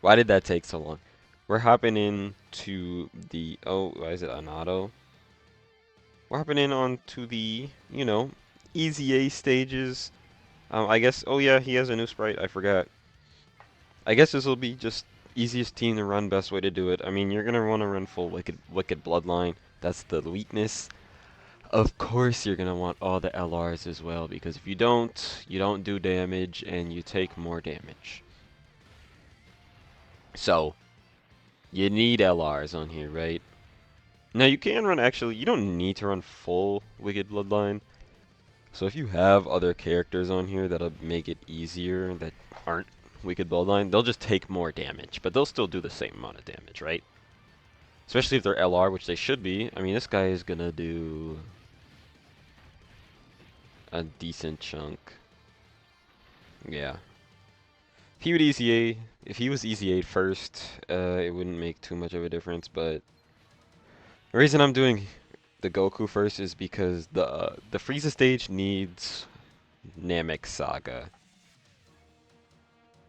Why did that take so long? We're hopping into the, oh, why is it an auto? We're hopping in on to the, EZA stages. I guess, oh yeah, he has a new sprite, I forgot. I guess this will be just easiest team to run, best way to do it. I mean, you're gonna want to run full Wicked Bloodline. That's the weakness. Of course, you're gonna want all the LRs as well, because if you don't do damage and you take more damage. So, you need LRs on here, right? Now, you can run, actually, you don't need to run full Wicked Bloodline. So if you have other characters on here that'll make it easier that aren't Wicked Bloodline, they'll just take more damage, but they'll still do the same amount of damage, right? Especially if they're LR, which they should be. I mean, this guy is gonna do a decent chunk. Yeah. If he would EZA, if he was EZA'd first, it wouldn't make too much of a difference, but the reason I'm doing the Goku first is because the Frieza stage needs Namek Saga.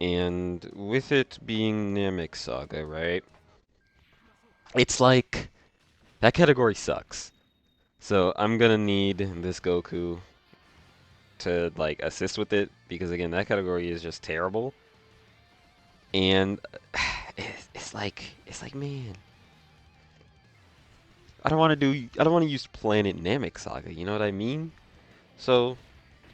And with it being Namek Saga, right? It's like that category sucks. So I'm gonna need this Goku to like assist with it because again that category is just terrible. And it's like man, I don't want to use Planet Namek Saga. You know what I mean? So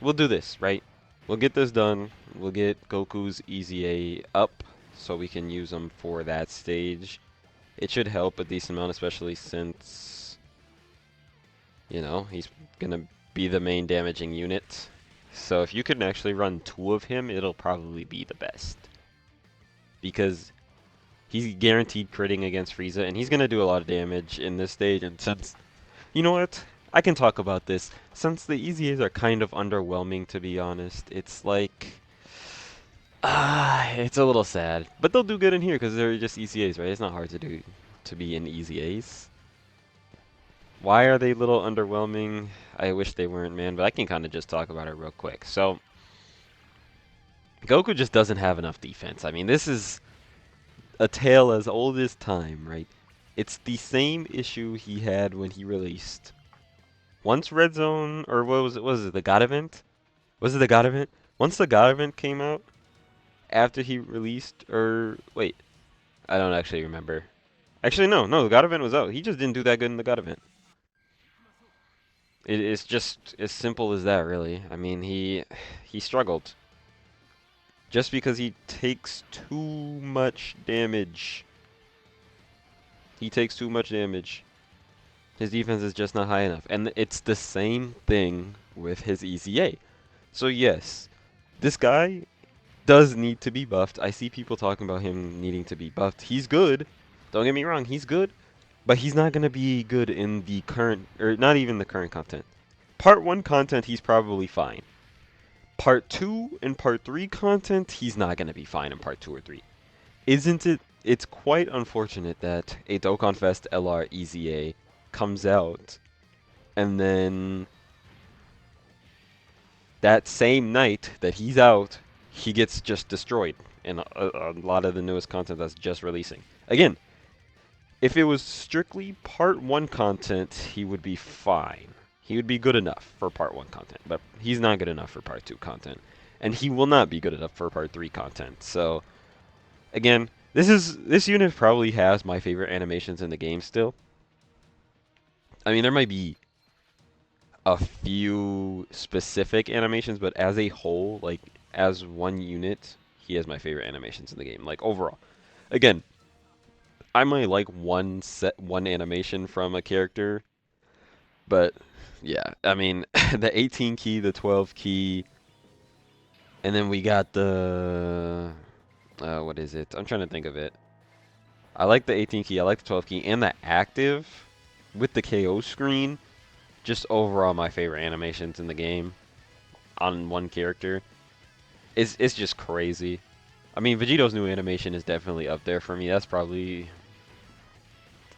we'll do this, right? We'll get this done. We'll get Goku's EZA up so we can use him for that stage. It should help a decent amount, especially since, he's gonna be the main damaging unit. So if you can actually run two of him, it'll probably be the best. Because he's guaranteed critting against Frieza, and he's gonna do a lot of damage in this stage, and since, you know what? I can talk about this. Since the EZAs are kind of underwhelming, to be honest, it's like, it's a little sad. But they'll do good in here, because they're just EZAs, right? It's not hard to be in EZAs. Why are they a little underwhelming? I wish they weren't, man, but I can kind of just talk about it real quick. So, Goku just doesn't have enough defense. I mean, this is a tale as old as time, right? It's the same issue he had when he released. Once Red Zone, or what was it? Was it the God event? Was it the God event? Once the God event came out, after he released, or wait, I don't actually remember. Actually, no, the God event was out. He just didn't do that good in the God event. It's just as simple as that, really. I mean, he struggled just because he takes too much damage. He takes too much damage. His defense is just not high enough, and it's the same thing with his EZA. So yes, this guy does need to be buffed. I see people talking about him needing to be buffed. He's good. Don't get me wrong, he's good, but he's not gonna be good in the current, or not even the current content. Part 1 content, he's probably fine. Part 2 and Part 3 content, he's not going to be fine in Part 2 or 3. Isn't it? It's quite unfortunate that a Dokkan Fest LR EZA comes out, and then that same night that he's out, he gets just destroyed in a lot of the newest content that's just releasing. Again, if it was strictly Part 1 content, he would be fine. He would be good enough for Part 1 content, but he's not good enough for Part 2 content. And he will not be good enough for Part 3 content. So, again, this unit probably has my favorite animations in the game still. I mean, there might be a few specific animations, but as a whole, like, as one unit, he has my favorite animations in the game, like, overall. Again, I might like one animation from a character, but yeah, I mean the 18 key, the 12 key, and then we got the what is it? I'm trying to think of it. I like the 18 key, I like the 12 key, and the active with the KO screen. Just overall my favorite animations in the game on one character. It's just crazy. I mean, Vegito's new animation is definitely up there for me. That's probably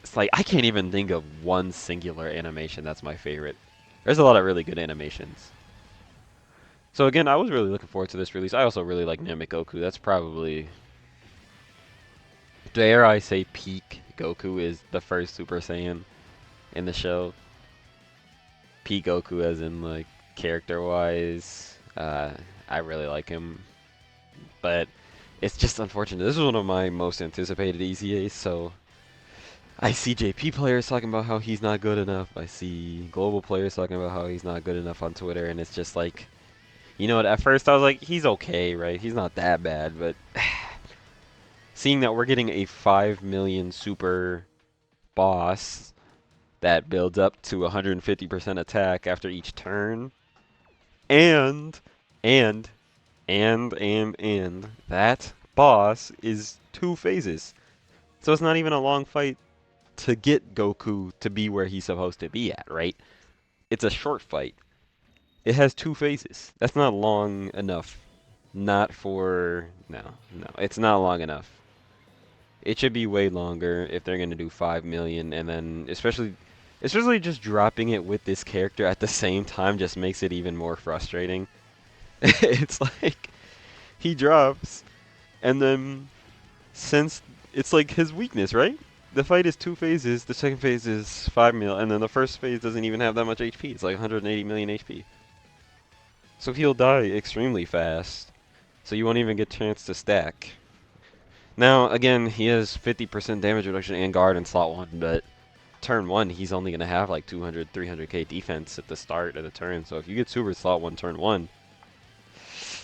it's like I can't even think of one singular animation that's my favorite. There's a lot of really good animations. So again, I was really looking forward to this release. I also really like Namek Goku. That's probably dare I say peak Goku is the first Super Saiyan in the show. Peak Goku as in like character wise. I really like him. But it's just unfortunate. This is one of my most anticipated EZAs, so I see JP players talking about how he's not good enough. I see global players talking about how he's not good enough on Twitter, and it's just like, you know what, at first I was like, he's okay, right? He's not that bad, but seeing that we're getting a 5 million super boss that builds up to 150% attack after each turn, and, and, and, that boss is 2 phases. So it's not even a long fight to get Goku to be where he's supposed to be at, right? It's a short fight. It has 2 phases. That's not long enough. Not for... No, it's not long enough. It should be way longer if they're going to do 5 million, and then especially just dropping it with this character at the same time just makes it even more frustrating. It's like he drops, and then since it's like his weakness, right? The fight is 2 phases. The second phase is 5 mil, and then the first phase doesn't even have that much HP. It's like 180 million HP. So he'll die extremely fast. So you won't even get a chance to stack. Now, again, he has 50% damage reduction and guard in slot 1, but turn 1, he's only going to have like 200, 300k defense at the start of the turn. So if you get super slot 1, turn 1,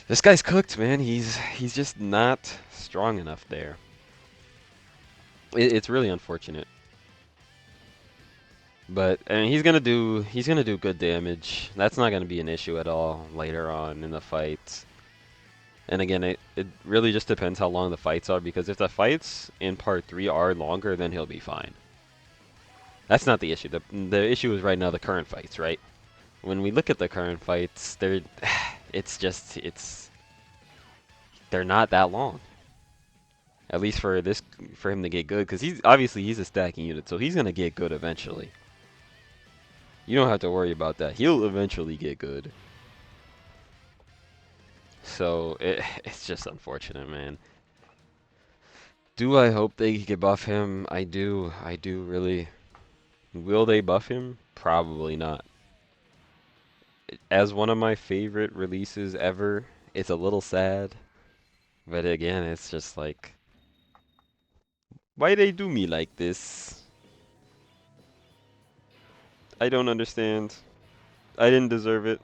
this guy's cooked, man. He's just not strong enough there. It's really unfortunate. But I mean, he's gonna do good damage. That's not gonna be an issue at all later on in the fights. And again, it really just depends how long the fights are, because if the fights in part 3 are longer, then he'll be fine. That's not the issue. The issue is right now the current fights, right? When we look at the current fights, they're they're not that long. At least for him to get good, because he's a stacking unit, so he's gonna get good eventually. You don't have to worry about that. He'll eventually get good. So it's just unfortunate, man. Do I hope they can buff him? I do really. Will they buff him? Probably not. As one of my favorite releases ever, it's a little sad. But again, it's just like, why they do me like this? I don't understand. I didn't deserve it.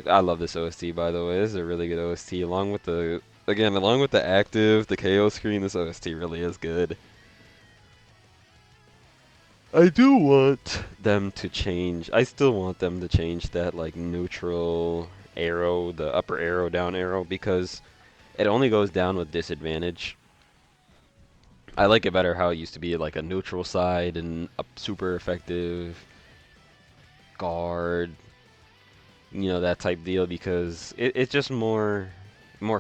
I love this OST, by the way. This is a really good OST. Along with the active, the KO screen, this OST really is good. I do want them to change. I still want them to change that like neutral arrow, the upper arrow, down arrow, because it only goes down with disadvantage. I like it better how it used to be, like a neutral side and a super effective guard, you know, that type deal, because it's just more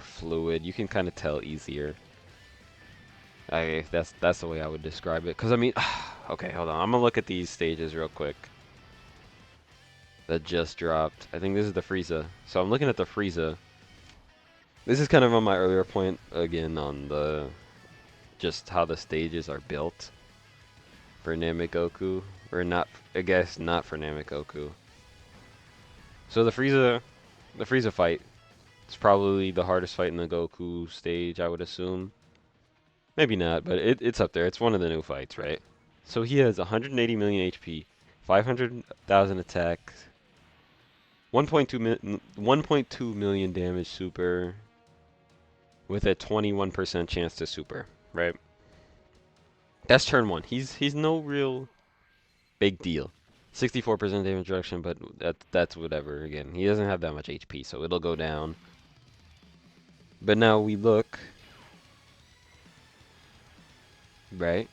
fluid. You can kind of tell easier. That's the way I would describe it. Because I mean, okay, hold on. I'm gonna look at these stages real quick that just dropped. I think this is the Frieza. So I'm looking at the Frieza. This is kind of on my earlier point again on the just how the stages are built for Namek Goku, or not. I guess not for Namek Goku. So the Frieza fight, it's probably the hardest fight in the Goku stage, I would assume. Maybe not, but it's up there. It's one of the new fights, right? So he has 180 million HP, 500,000 attack, 1.2 million damage super, with a 21% chance to super, right? That's turn 1. He's no real big deal. 64% damage reduction, but that's whatever. Again, he doesn't have that much HP, so it'll go down. But now we look, right?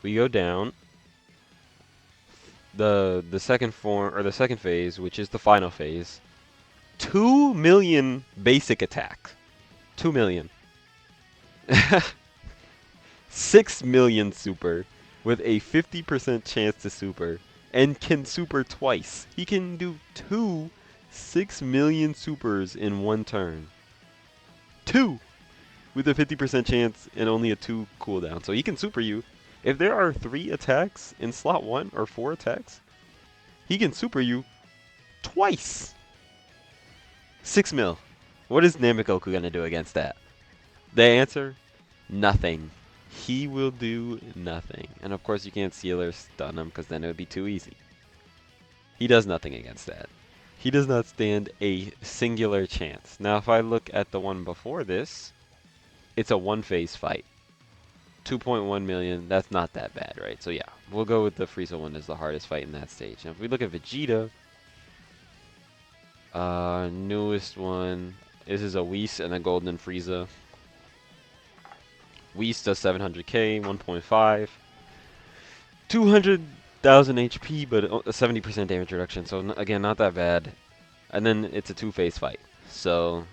We go down. The second form, or the second phase, which is the final phase, 2 million basic attack. 2 million. 6 million super with a 50% chance to super, and can super twice. He can do 2 6 million supers in one turn. 2! with a 50% chance and only a 2 cooldown. So he can super you. If there are 3 attacks in slot 1 or 4 attacks, he can super you twice. 6 mil. What is Namek Goku going to do against that? The answer? Nothing. He will do nothing. And of course you can't seal or stun him because then it would be too easy. He does nothing against that. He does not stand a singular chance. Now if I look at the one before this, it's a one-phase fight. 2.1 million, that's not that bad, right? So yeah, we'll go with the Frieza one as the hardest fight in that stage. Now if we look at Vegeta, newest one, this is a Whis and a Golden Frieza. Whis does 700k, 1.5. 200,000 HP, but a 70% damage reduction, so again, not that bad. And then it's a two-phase fight. So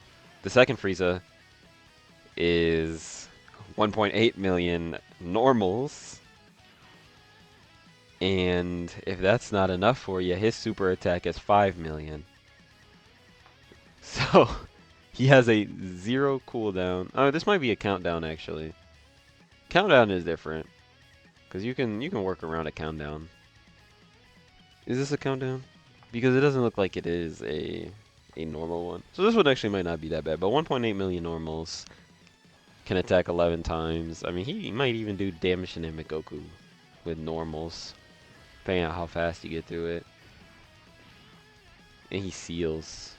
the second Frieza is 1.8 million normals. And if that's not enough for you, his super attack is 5 million. So he has a 0 cooldown. Oh, this might be a countdown actually. Countdown is different. Because you can work around a countdown. Is this a countdown? Because it doesn't look like it is a normal one. So this one actually might not be that bad. But 1.8 million normals can attack 11 times. I mean, he might even do damage to Namek Goku with normals. Depending on how fast you get through it. And he seals.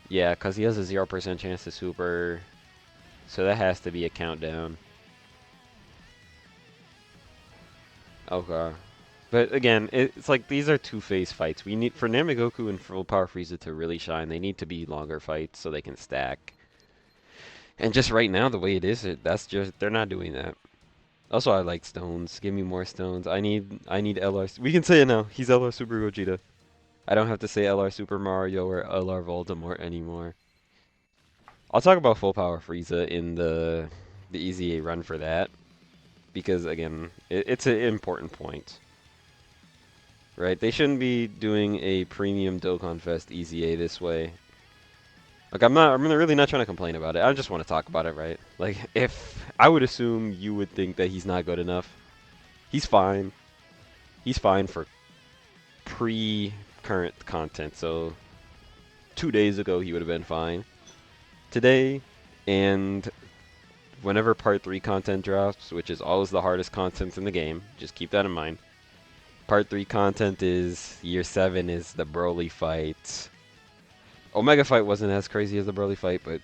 Yeah, because he has a 0% chance to super. So that has to be a countdown. Okay. But again, it's like these are two-phase fights. We need, for Namek Goku and Full Power Frieza to really shine, they need to be longer fights so they can stack. And just right now, the way it is, that's just, they're not doing that. Also, I like stones. Give me more stones. I need LR. We can say it now. He's LR Super Gogeta. I don't have to say LR Super Mario or LR Voldemort anymore. I'll talk about Full Power Frieza in the EZA run for that. Because, again, it's an important point. Right? They shouldn't be doing a premium Dokkan Fest EZA this way. Like, I'm really not trying to complain about it. I just want to talk about it, right? Like, if I would assume you would think that he's not good enough. He's fine. He's fine for pre-current content. So, 2 days ago he would have been fine. Today, and whenever Part 3 content drops, which is always the hardest content in the game, just keep that in mind. Part 3 content is, Year 7 is the Broly fight. Omega fight wasn't as crazy as the Broly fight, but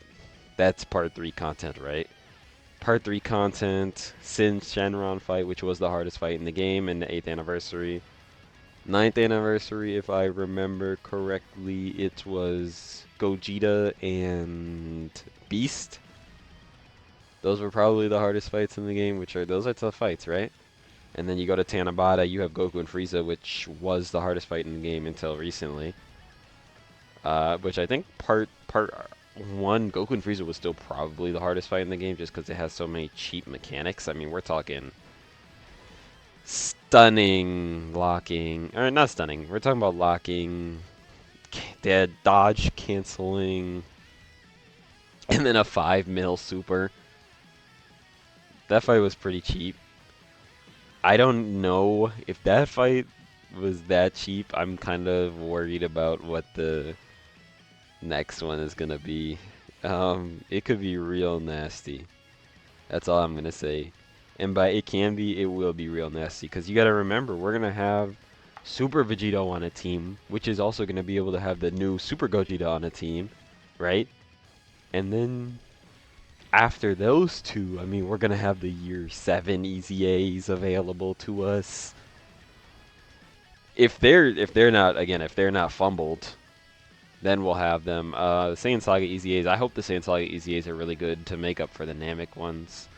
that's Part 3 content, right? Part 3 content, Sin Shenron fight, which was the hardest fight in the game, and the 8th anniversary. 9th anniversary, if I remember correctly, it was Gogeta and Beast. Those were probably the hardest fights in the game, those are tough fights, right? And then you go to Tanabata, you have Goku and Frieza, which was the hardest fight in the game until recently. Which I think part 1, Goku and Frieza was still probably the hardest fight in the game just because it has so many cheap mechanics. I mean, we're talking stunning, locking, or not stunning, we're talking about locking, dead, dodge, canceling, and then a 5 mil super. That fight was pretty cheap. I don't know if that fight was that cheap. I'm kind of worried about what the next one is gonna be. It could be real nasty. That's all I'm gonna say. And by it can be, it will be real nasty. Because you gotta remember, we're gonna have Super Vegito on a team, which is also gonna be able to have the new Super Gogeta on a team, right? And then after those two, I mean, we're gonna have the Year 7 EZAs available to us. If they're not fumbled, then we'll have them. The Saiyan Saga EZAs, I hope the Saiyan Saga EZAs are really good to make up for the Namek ones.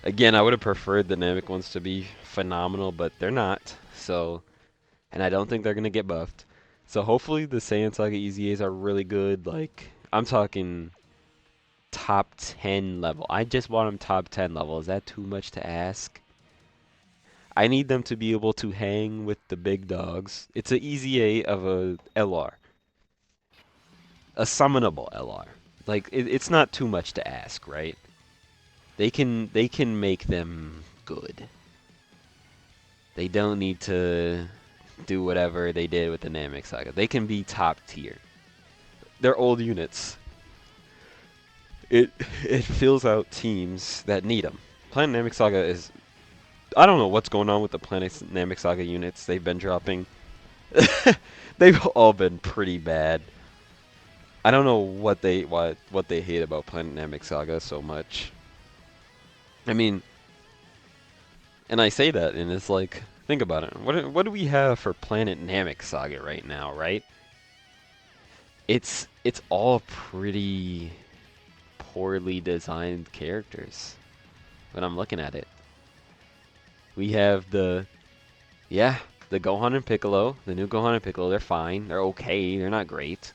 Again, I would have preferred the Namek ones to be phenomenal, but they're not. So, and I don't think they're gonna get buffed. So hopefully the Saiyan Saga EZAs are really good. Like, I'm talking top 10 level. I just want them top 10 level. Is that too much to ask? I need them to be able to hang with the big dogs. It's an EZA of a LR. a summonable LR. Like it's not too much to ask, right? They can make them good. They don't need to do whatever they did with the Namek Saga. They can be top tier. They're old units. It it fills out teams that need them. Planet Namek Saga is, I don't know what's going on with the Planet Namek Saga units they've been dropping. They've all been pretty bad. I don't know what they hate about Planet Namek Saga so much. I mean, and I say that, and it's like, think about it. What do we have for Planet Namek Saga right now, right? It's all pretty poorly designed characters when I'm looking at it. We have the Gohan and Piccolo, the new Gohan and Piccolo. They're fine. They're okay. They're not great.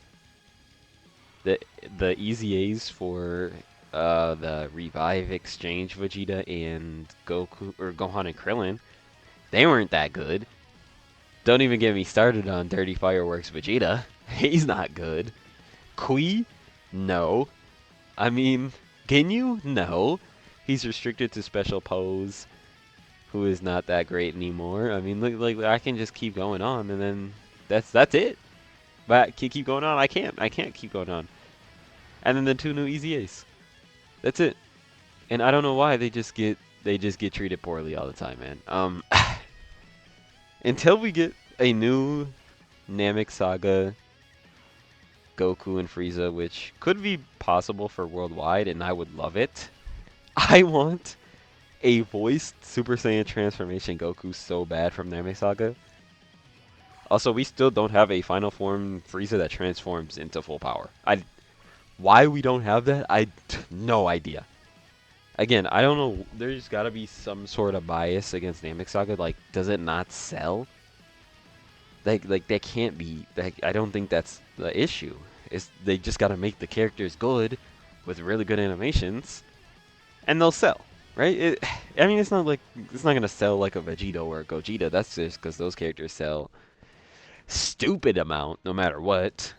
The EZAs for the Revive Exchange Vegeta and Goku or Gohan and Krillin, they weren't that good. Don't even get me started on Dirty Fireworks Vegeta. He's not good. Kui? No. I mean, Ginyu? No. He's restricted to special pose, who is not that great anymore. I mean, like I can just keep going on, and then that's it. But keep going on. I can't keep going on. And then the two new EZAs. That's it. And I don't know why they just get treated poorly all the time, man. Until we get a new Namek Saga Goku and Frieza, which could be possible for worldwide, and I would love it. I want a voiced Super Saiyan transformation Goku so bad from Namek Saga. Also, we still don't have a final form Frieza that transforms into full power. Why we don't have that, no idea. Again, I don't know. There's got to be some sort of bias against Namek Saga. Like, does it not sell? Like that can't be. I don't think that's the issue. They just got to make the characters good, with really good animations, and they'll sell, right? I mean, it's not gonna sell like a Vegito or a Gogeta. That's just because those characters sell stupid amount no matter what.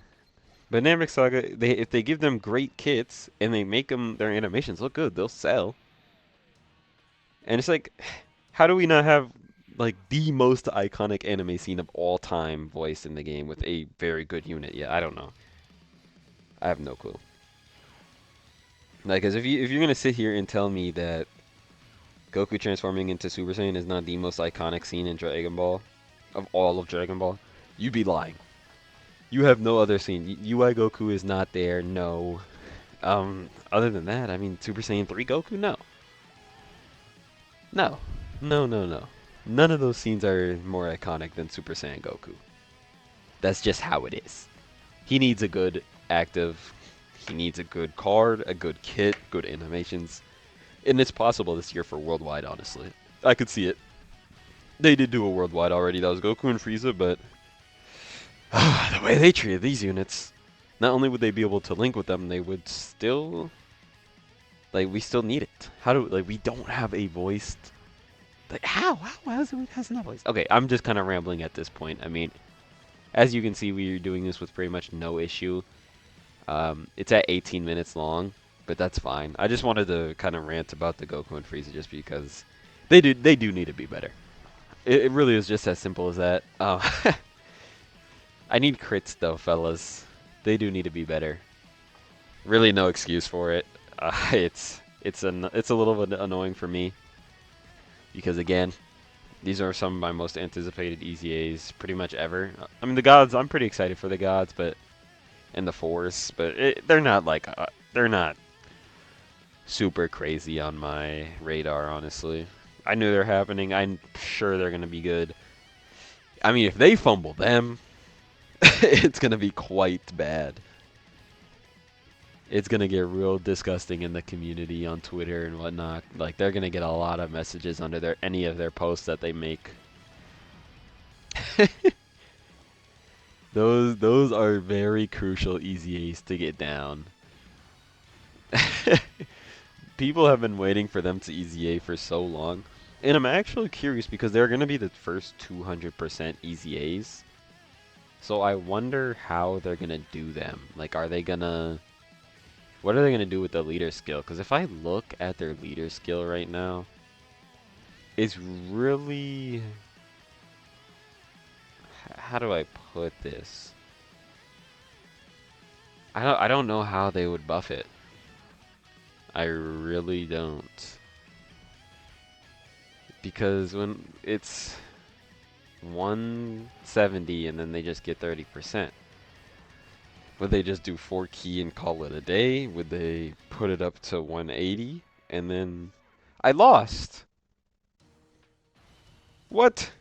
But Namek Saga, if they give them great kits and they make their animations look good, they'll sell. And it's like, how do we not have like the most iconic anime scene of all time voiced in the game with a very good unit? Yeah, I don't know. I have no clue. Like, cause if you're gonna sit here and tell me that Goku transforming into Super Saiyan is not the most iconic scene in Dragon Ball, of all of Dragon Ball, you'd be lying. You have no other scene. UI Goku is not there. No. Other than that, I mean, Super Saiyan 3 Goku? No. No. No, no, no. None of those scenes are more iconic than Super Saiyan Goku. That's just how it is. He needs a good active, he needs a good card, a good kit, good animations. And it's possible this year for worldwide, honestly. I could see it. They did do a worldwide already. That was Goku and Frieza, but the way they treated these units, not only would they be able to link with them, they would still, like, we still need it. We don't have a voiced, like, how has it not voiced? Okay, I'm just kind of rambling at this point. I mean, as you can see, we're doing this with pretty much no issue. It's at 18 minutes long, but that's fine. I just wanted to kind of rant about the Goku and Frieza just because they do need to be better. It really is just as simple as that. I need crits though, fellas. They do need to be better. Really, no excuse for it. It's a little bit annoying for me because again, these are some of my most anticipated EZAs pretty much ever. I mean, the gods. I'm pretty excited for the gods, and the Force, but they're not super crazy on my radar, honestly. I knew they're happening. I'm sure they're gonna be good. I mean, if they fumble them, it's gonna be quite bad. It's gonna get real disgusting in the community on Twitter and whatnot. Like, they're gonna get a lot of messages under any of their posts that they make. Those are very crucial EZAs to get down. People have been waiting for them to EZA for so long. And I'm actually curious because they're going to be the first 200% EZAs. So I wonder how they're gonna do them. Like, are they gonna... What are they gonna do with the leader skill? Because if I look at their leader skill right now, it's really... How do I put this? I don't know how they would buff it. I really don't. Because when it's 170 and then they just get 30%. Would they just do 4 key and call it a day? Would they put it up to 180 and then I lost? What?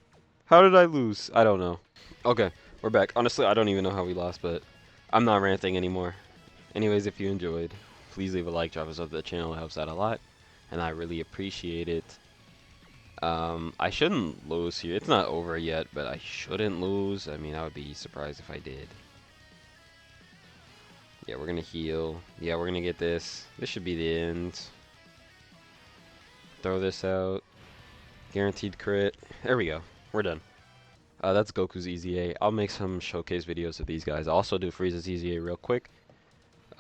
How did I lose? I don't know. Okay, we're back. Honestly, I don't even know how we lost, but I'm not ranting anymore. Anyways, if you enjoyed, please leave a like, drop a sub to the channel. It helps out a lot, and I really appreciate it. I shouldn't lose here. It's not over yet, but I shouldn't lose. I mean, I would be surprised if I did. Yeah, we're gonna heal. Yeah, we're gonna get this. This should be the end. Throw this out. Guaranteed crit. There we go. We're done. That's Goku's EZA. I'll make some showcase videos of these guys. I'll also do Frieza's EZA real quick.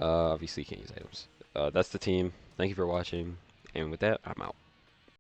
Obviously, you can't use items. That's the team. Thank you for watching. And with that, I'm out.